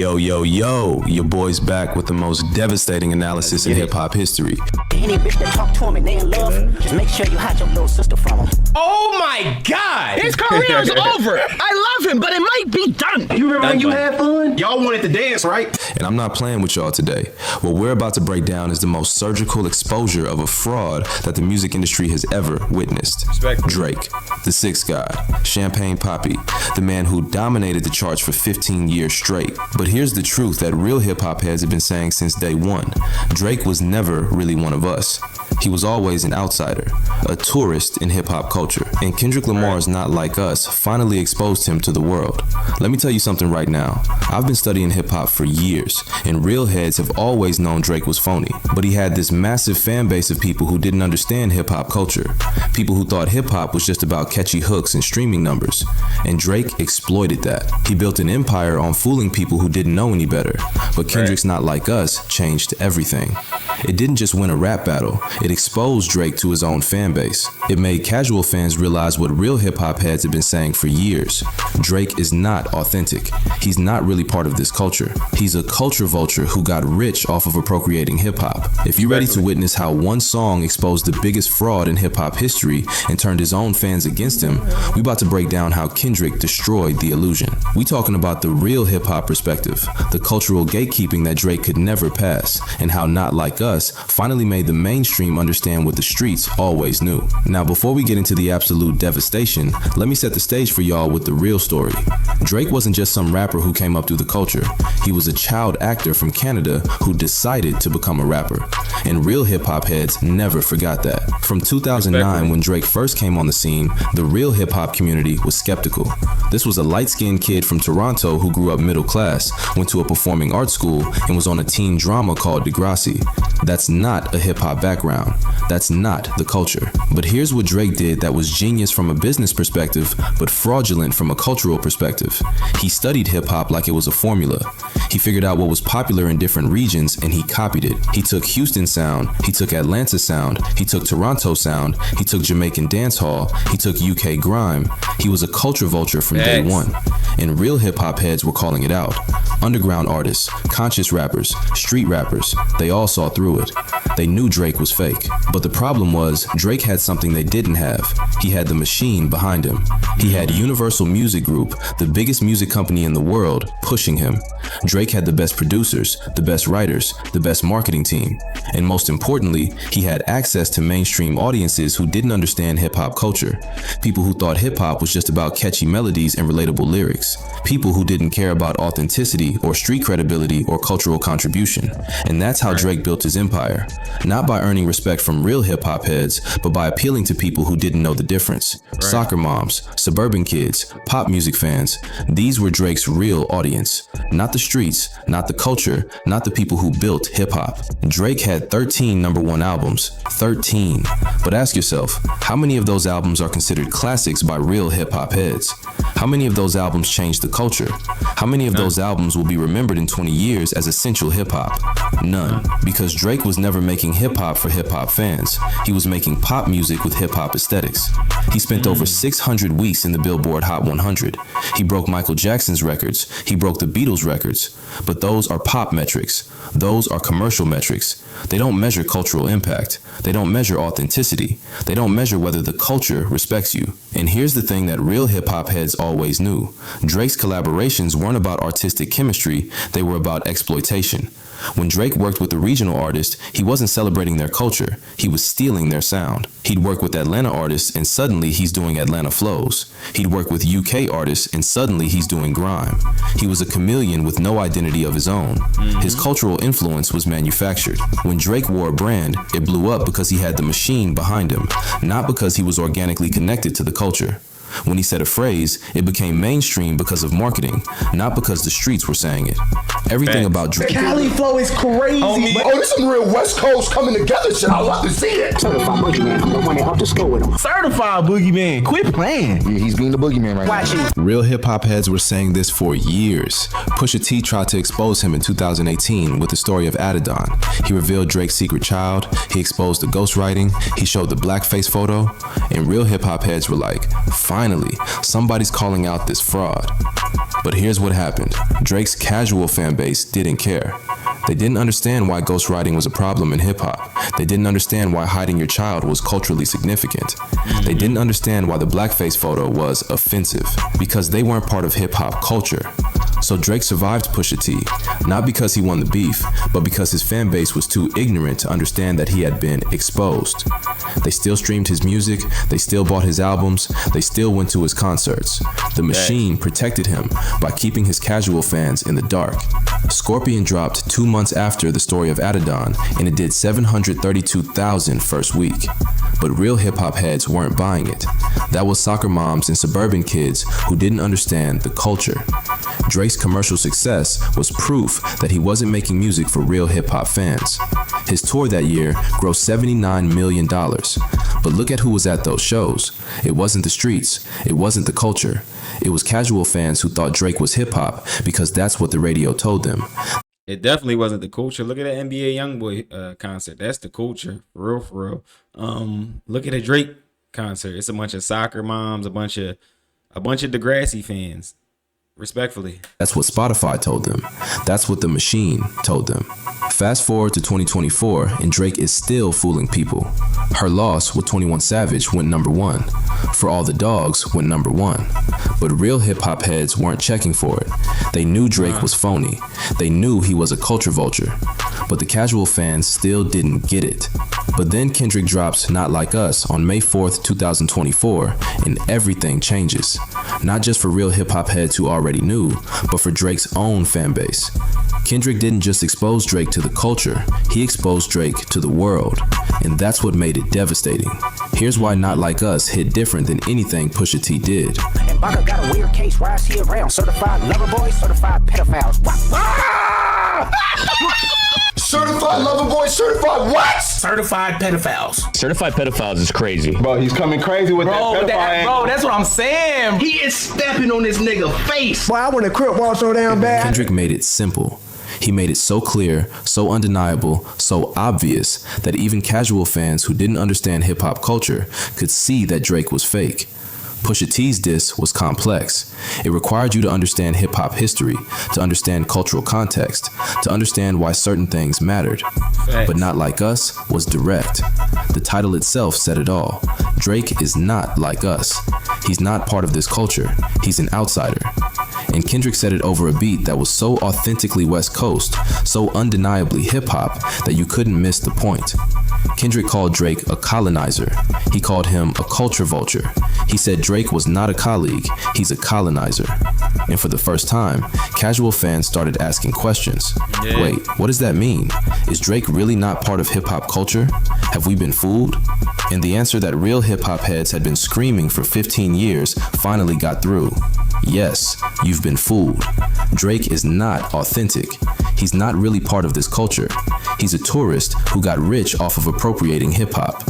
Yo, yo, yo, your boy's back with the most devastating analysis in hip-hop history. Any bitch that talk to him and they in love, just make sure you hide your little sister from him. Oh my God! His career's over! I love him, but it might be done. You remember when you had fun? Y'all wanted to dance, right? And I'm not playing with y'all today. What we're about to break down is the most surgical exposure of a fraud that the music industry has ever witnessed. Drake, the Sixth God, Champagne Papi, the man who dominated the charts for 15 years straight. But here's the truth that real hip-hop heads have been saying since day one. Drake was never really one of us. He was always an outsider, a tourist in hip-hop culture. And Kendrick Lamar's Not Like Us finally exposed him to the world. Let me tell you something right now. I've been studying hip-hop for years, and real heads have always known Drake was phony. But he had this massive fan base of people who didn't understand hip-hop culture. People who thought hip-hop was just about catchy hooks and streaming numbers. And Drake exploited that. He built an empire on fooling people who didn't know any better. But Kendrick's Not Like Us changed everything. It didn't just win a rap battle, it exposed Drake to his own fan base. It made casual fans realize what real hip-hop heads have been saying for years. Drake is not authentic. He's not really part of this culture. He's a culture vulture who got rich off of appropriating hip-hop. If you're ready to witness how one song exposed the biggest fraud in hip-hop history and turned his own fans against him, we about to break down how Kendrick destroyed the illusion. We talking about the real hip-hop perspective, the cultural gatekeeping that Drake could never pass, and how Not Like Us finally made the mainstream understand what the streets always knew. Now, before we get into the absolute devastation, let me set the stage for y'all with the real story. Drake wasn't just some rapper who came up through the culture. He was a child actor from Canada who decided to become a rapper. And real hip-hop heads never forgot that. From 2009, when Drake first came on the scene, the real hip-hop community was skeptical. This was a light-skinned kid from Toronto who grew up middle class, went to a performing arts school, and was on a teen drama called Degrassi. That's not a hip-hop background. That's not the culture. But here's what Drake did that was genius from a business perspective, but fraudulent from a cultural perspective. He studied hip-hop like it was a formula. He figured out what was popular in different regions and he copied it. He took Houston sound, he took Atlanta sound, he took Toronto sound, he took Jamaican dancehall, he took UK grime. He was a culture vulture from day one. And real hip-hop heads were calling it out. Underground artists, conscious rappers, street rappers, they all saw through it. They knew Drake was fake. But the problem was, Drake had something they didn't have. He had the machine behind him. He had Universal Music Group, the biggest music company in the world, pushing him. Drake had the best producers, the best writers, the best marketing team. And most importantly, he had access to mainstream audiences who didn't understand hip-hop culture. People who thought hip-hop was just about catchy melodies and relatable lyrics. People who didn't care about authenticity or street credibility or cultural contribution. And that's how Drake built his empire. Not by earning respect from real hip-hop heads, but by appealing to people who didn't know the difference. Soccer moms, suburban kids, pop music fans. These were Drake's real audience. Not the streets, not the culture, not the people who built hip-hop. Drake had 13 #1 albums. 13. But ask yourself, how many of those albums are considered classics by real hip-hop heads? How many of those albums changed the culture? How many of those albums will be remembered in 20 years as essential hip-hop? None. Because Drake was never making hip-hop for hip-hop fans. He was making pop music with hip-hop aesthetics. He spent over 600 weeks in the Billboard Hot 100. He broke Michael Jackson's records. He broke the Beatles' records. But those are pop metrics. Those are commercial metrics. They don't measure cultural impact. They don't measure authenticity. They don't measure whether the culture respects you. And here's the thing that real hip-hop heads always knew. Drake's collaborations weren't about artistic chemistry. They were about exploitation. When Drake worked with a regional artist, he wasn't celebrating their culture, he was stealing their sound. He'd work with Atlanta artists and suddenly he's doing Atlanta flows. He'd work with UK artists and suddenly he's doing grime. He was a chameleon with no identity of his own. His cultural influence was manufactured. When Drake wore a brand, it blew up because he had the machine behind him, not because he was organically connected to the culture. When he said a phrase, it became mainstream because of marketing, not because the streets were saying it. Everything about Drake. Cali flow is crazy. Oh, this is some real West Coast coming together shit. I love to see it. Certified boogeyman, I'm the one that helped to score with him. Certified boogeyman, quit playing. Yeah, he's being the boogeyman right Watch now. it. Real hip-hop heads were saying this for years. Pusha T tried to expose him in 2018 with the story of Adidon. He revealed Drake's secret child, he exposed the ghostwriting, he showed the blackface photo, and real hip-hop heads were like, finally, somebody's calling out this fraud. But here's what happened. Drake's casual fan base didn't care. They didn't understand why ghostwriting was a problem in hip-hop. They didn't understand why hiding your child was culturally significant. They didn't understand why the blackface photo was offensive, because they weren't part of hip-hop culture. So Drake survived Pusha T, not because he won the beef, but because his fan base was too ignorant to understand that he had been exposed. They still streamed his music, they still bought his albums, they still went to his concerts. The machine protected him by keeping his casual fans in the dark. Scorpion dropped 2 months after the story of Adidon, and it did 732,000 first week. But real hip-hop heads weren't buying it. That was soccer moms and suburban kids who didn't understand the culture. Drake's commercial success was proof that he wasn't making music for real hip-hop fans. His tour that year grossed $79 million. But look at who was at those shows. It wasn't the streets. It wasn't the culture. It was casual fans who thought Drake was hip-hop because that's what the radio told them. It definitely wasn't the culture. Look at the NBA Youngboy concert. That's the culture, for real. Look at a Drake concert. It's a bunch of soccer moms, a bunch of Degrassi fans. Respectfully. That's what Spotify told them. That's what the machine told them. Fast forward to 2024, and Drake is still fooling people. Her Loss with 21 Savage went #1. For All the Dogs went #1. But real hip-hop heads weren't checking for it. They knew Drake was phony. They knew he was a culture vulture. But the casual fans still didn't get it. But then Kendrick drops Not Like Us on May 4th, 2024, and everything changes. Not just for real hip-hop heads who already knew, but for Drake's own fan base. Kendrick didn't just expose Drake to the culture, he exposed Drake to the world. And that's what made it devastating. Here's why Not Like Us hit different than anything Pusha T did. And Baka got a weird case where I see around. Certified lover boys, certified pedophiles. Certified lover boy, certified what? Certified pedophiles. Certified pedophiles is crazy. Bro, he's coming crazy with that pedophile. Bro, that's what I'm saying. He is stepping on this nigga face. Boy, I want to crip walk so damn bad. Kendrick made it simple. He made it so clear, so undeniable, so obvious that even casual fans who didn't understand hip-hop culture could see that Drake was fake. Pusha T's diss was complex. It required you to understand hip-hop history, to understand cultural context, to understand why certain things mattered. But Not Like Us was direct. The title itself said it all. Drake is not like us. He's not part of this culture. He's an outsider. And Kendrick said it over a beat that was so authentically West Coast, so undeniably hip-hop, that you couldn't miss the point. Kendrick called Drake a colonizer. He called him a culture vulture. He said Drake was not a colleague, he's a colonizer. And for the first time, casual fans started asking questions. Wait, what does that mean? Is Drake really not part of hip-hop culture? Have we been fooled? And the answer that real hip-hop heads had been screaming for 15 years finally got through. Yes, you've been fooled. Drake is not authentic. He's not really part of this culture. He's a tourist who got rich off of appropriating hip-hop.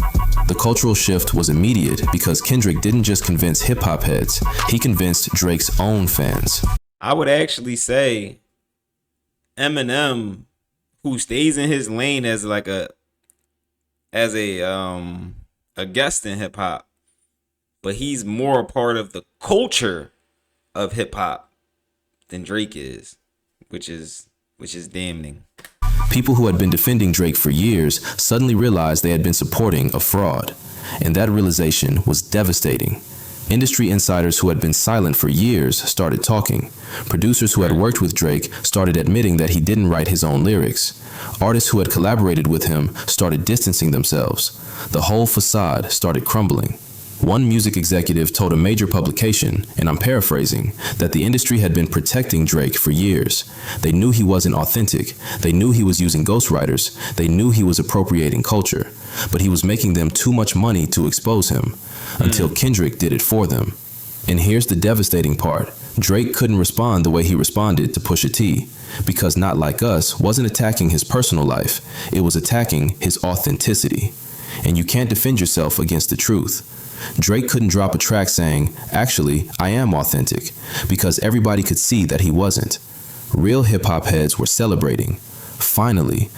The cultural shift was immediate because Kendrick didn't just convince hip-hop heads, he convinced Drake's own fans. I would actually say Eminem, who stays in his lane as like a guest in hip-hop, but he's more a part of the culture of hip-hop than Drake is, which is damning. People who had been defending Drake for years suddenly realized they had been supporting a fraud, and that realization was devastating. Industry insiders who had been silent for years started talking. Producers who had worked with Drake started admitting that he didn't write his own lyrics. Artists who had collaborated with him started distancing themselves. The whole facade started crumbling. One music executive told a major publication, and I'm paraphrasing, that the industry had been protecting Drake for years. They knew he wasn't authentic. They knew he was using ghostwriters. They knew he was appropriating culture. But he was making them too much money to expose him, until Kendrick did it for them. And here's the devastating part. Drake couldn't respond the way he responded to Pusha T, because Not Like Us wasn't attacking his personal life. It was attacking his authenticity. And you can't defend yourself against the truth. Drake couldn't drop a track saying, "Actually, I am authentic," because everybody could see that he wasn't. Real hip-hop heads were celebrating. Finally,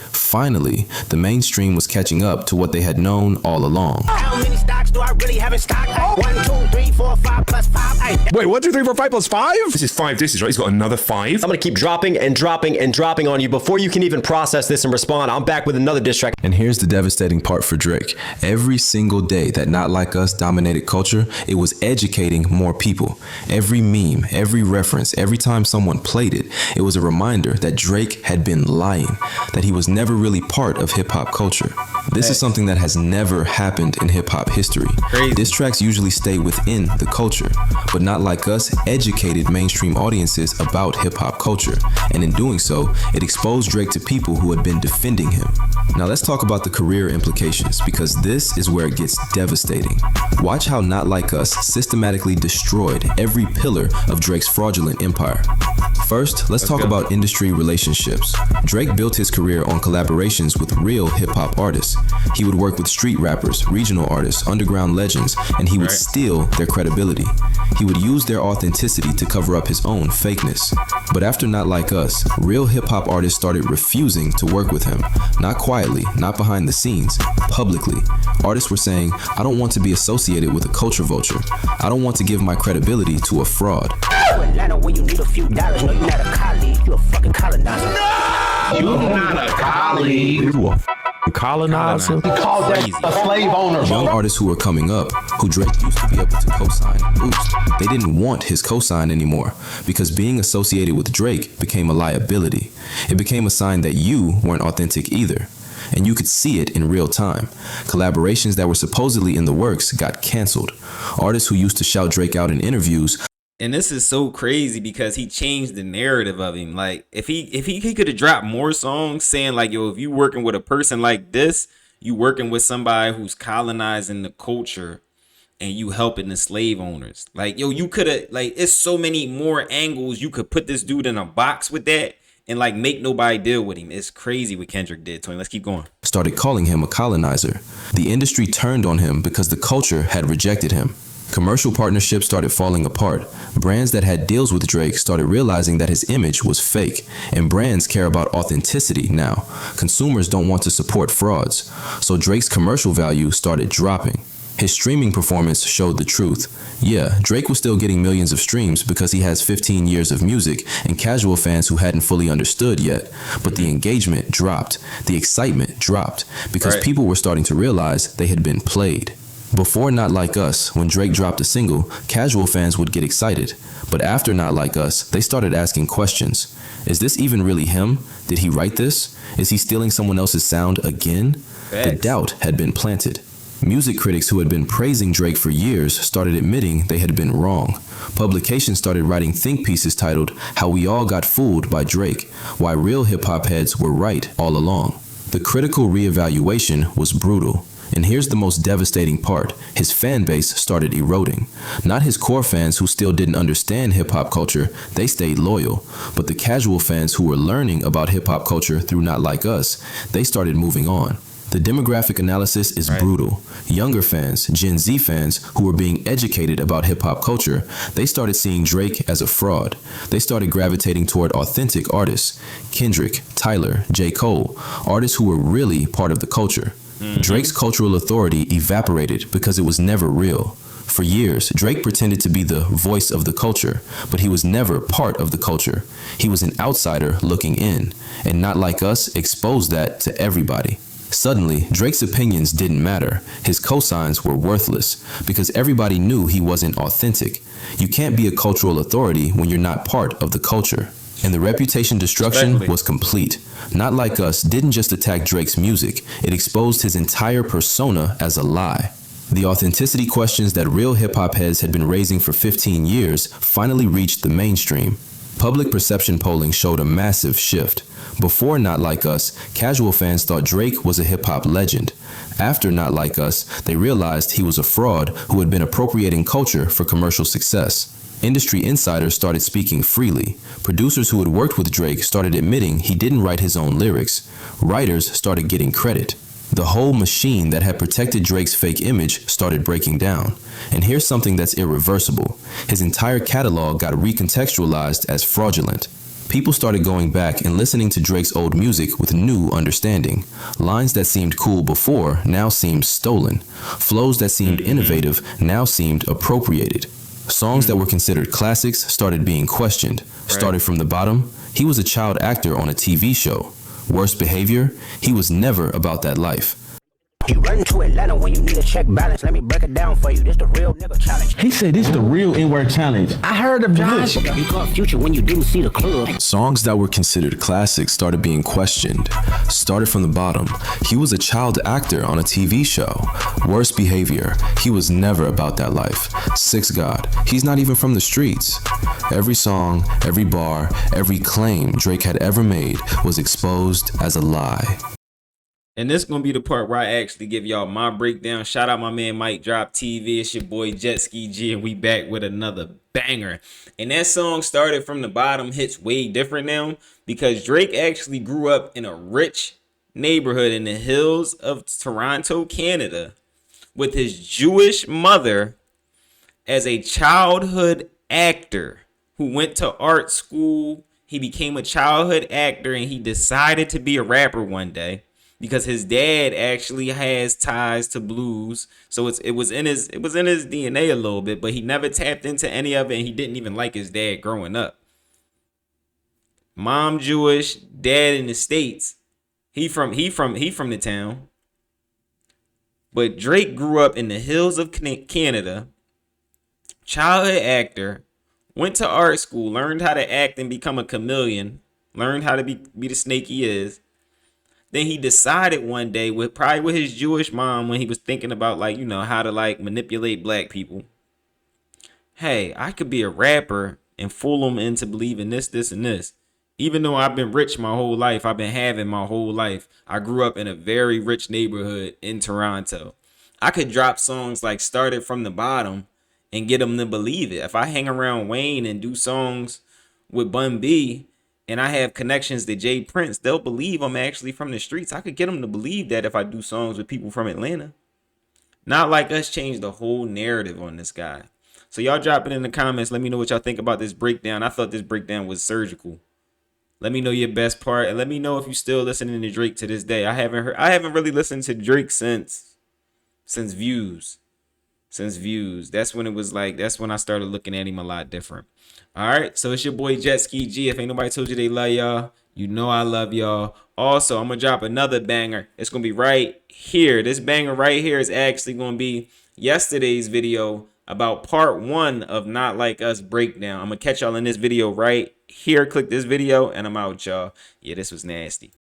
the mainstream was catching up to what they had known all along. How many box? Do I really have it stocked? 1, 2, 3, 4, 5 plus 5. Wait, 1, 2, 3, 4, 5 plus 5? This is 5 disses, right? He's got another 5. I'm gonna keep dropping and dropping and dropping on you before you can even process this and respond. I'm back with another diss track. And here's the devastating part for Drake. Every single day that Not Like Us dominated culture, it was educating more people. Every meme, every reference, every time someone played it, it was a reminder that Drake had been lying, that he was never really part of hip-hop culture. This is something that has never happened in hip-hop history. Diss tracks usually stay within the culture, but Not Like Us educated mainstream audiences about hip-hop culture, and in doing so, it exposed Drake to people who had been defending him. Now let's talk about the career implications, because this is where it gets devastating. Watch how Not Like Us systematically destroyed every pillar of Drake's fraudulent empire. First, let's talk about industry relationships. Drake built his career on collaborations with real hip-hop artists. He would work with street rappers, regional artists, underground legends, and he would steal their credibility. He would use their authenticity to cover up his own fakeness. But after Not Like Us, real hip-hop artists started refusing to work with him. Not quietly, not behind the scenes, publicly. Artists were saying, I don't want to be associated with a culture vulture. I don't want to give my credibility to a fraud. Atlanta where you need a few dollars. No, you're not a colleague. You a fucking colonizer. You're not a colleague. You a colonizer? He called that a slave owner. Young artists who were coming up, who Drake used to be able to co-sign and boost, they didn't want his co-sign anymore because being associated with Drake became a liability. It became a sign that you weren't authentic either. And you could see it in real time. Collaborations that were supposedly in the works got canceled. Artists who used to shout Drake out in interviews. And this is so crazy because he changed the narrative of him. Like if he could have dropped more songs saying like, yo, if you working with a person like this, you working with somebody who's colonizing the culture and you helping the slave owners. Like, yo, you could have, like, it's so many more angles you could put this dude in a box with that and like make nobody deal with him. It's crazy what Kendrick did to him. Let's keep going. Started calling him a colonizer. The industry turned on him because the culture had rejected him. Commercial partnerships started falling apart. Brands that had deals with Drake started realizing that his image was fake, and brands care about authenticity now. Consumers don't want to support frauds, so Drake's commercial value started dropping. His streaming performance showed the truth. Yeah, Drake was still getting millions of streams because he has 15 years of music and casual fans who hadn't fully understood yet, but the engagement dropped, the excitement dropped, because people were starting to realize they had been played. Before Not Like Us, when Drake dropped a single, casual fans would get excited. But after Not Like Us, they started asking questions. Is this even really him? Did he write this? Is he stealing someone else's sound again? The doubt had been planted. Music critics who had been praising Drake for years started admitting they had been wrong. Publications started writing think pieces titled, How We All Got Fooled by Drake, Why Real Hip-Hop Heads Were Right All Along. The critical reevaluation was brutal. And here's the most devastating part. His fan base started eroding. Not his core fans who still didn't understand hip-hop culture, they stayed loyal. But the casual fans who were learning about hip-hop culture through Not Like Us, they started moving on. The demographic analysis is brutal. Younger fans, Gen Z fans, who were being educated about hip-hop culture, they started seeing Drake as a fraud. They started gravitating toward authentic artists. Kendrick, Tyler, J. Cole, artists who were really part of the culture. Drake's cultural authority evaporated because it was never real. For years, Drake pretended to be the voice of the culture, but he was never part of the culture. He was an outsider looking in, and Not Like Us exposed that to everybody. Suddenly, Drake's opinions didn't matter. His cosigns were worthless because everybody knew he wasn't authentic. You can't be a cultural authority when you're not part of the culture. And the reputation destruction was complete. Not Like Us didn't just attack Drake's music, it exposed his entire persona as a lie. The authenticity questions that real hip-hop heads had been raising for 15 years finally reached the mainstream. Public perception polling showed a massive shift. Before Not Like Us, casual fans thought Drake was a hip-hop legend. After Not Like Us, they realized he was a fraud who had been appropriating culture for commercial success. Industry insiders started speaking freely. Producers who had worked with Drake started admitting he didn't write his own lyrics. Writers started getting credit. The whole machine that had protected Drake's fake image started breaking down. And here's something that's irreversible. His entire catalog got recontextualized as fraudulent. people started going back and listening to Drake's old music with new understanding. Lines that seemed cool before now seemed stolen. Flows that seemed innovative now seemed appropriated. Songs that were considered classics started being questioned. Started from the bottom, he was a child actor on a TV show. Worst behavior, he was never about that life. You run to Atlanta when you need a check balance. Let me break it down for you. This the real nigga challenge. He said this the real N-word challenge. I heard of Josh. You got future when you didn't see the club. Songs that were considered classics started being questioned. Started from the bottom, he was a child actor on a TV show. Worst behavior, he was never about that life. Six God, he's not even from the streets. Every song, every bar, every claim Drake had ever made was exposed as a lie. And this is going to be the part where I actually give y'all my breakdown. Shout out my man Mike Drop TV. It's your boy Jet Ski G, and we back with another banger. And that song started from the bottom, hits way different now because Drake actually grew up in a rich neighborhood in the hills of Toronto, Canada, with his Jewish mother as a childhood actor who went to art school. He became a childhood actor and he decided to be a rapper one day, because his dad actually has ties to blues. So it was in his DNA a little bit, but he never tapped into any of it, and he didn't even like his dad growing up. Mom Jewish, dad in the States. He from the town. But Drake grew up in the hills of Canada, childhood actor, went to art school, learned how to act and become a chameleon, learned how to be the snake he is. Then he decided one day with his Jewish mom, when he was thinking about how to manipulate black people. Hey, I could be a rapper and fool them into believing this, this, and this. Even though I've been rich my whole life, I've been having my whole life. I grew up in a very rich neighborhood in Toronto. I could drop songs like Started from the Bottom and get them to believe it. If I hang around Wayne and do songs with Bun B, and I have connections to Jay Prince, they'll believe I'm actually from the streets. I could get them to believe that if I do songs with people from Atlanta. Not Like Us changed the whole narrative on this guy. So y'all drop it in the comments. Let me know what y'all think about this breakdown. I thought this breakdown was surgical. Let me know your best part, and let me know if you still listening to Drake to this day. I haven't really listened to Drake since Views. That's when I started looking at him a lot different. All right, so it's your boy Jet Ski G. If ain't nobody told you they love y'all, you know I love y'all. Also, I'm gonna drop another banger. It's gonna be right here. This banger right here is actually gonna be yesterday's video about part 1 of Not Like Us breakdown. I'm gonna catch y'all in this video right here. Click this video and I'm out, y'all. Yeah, this was nasty.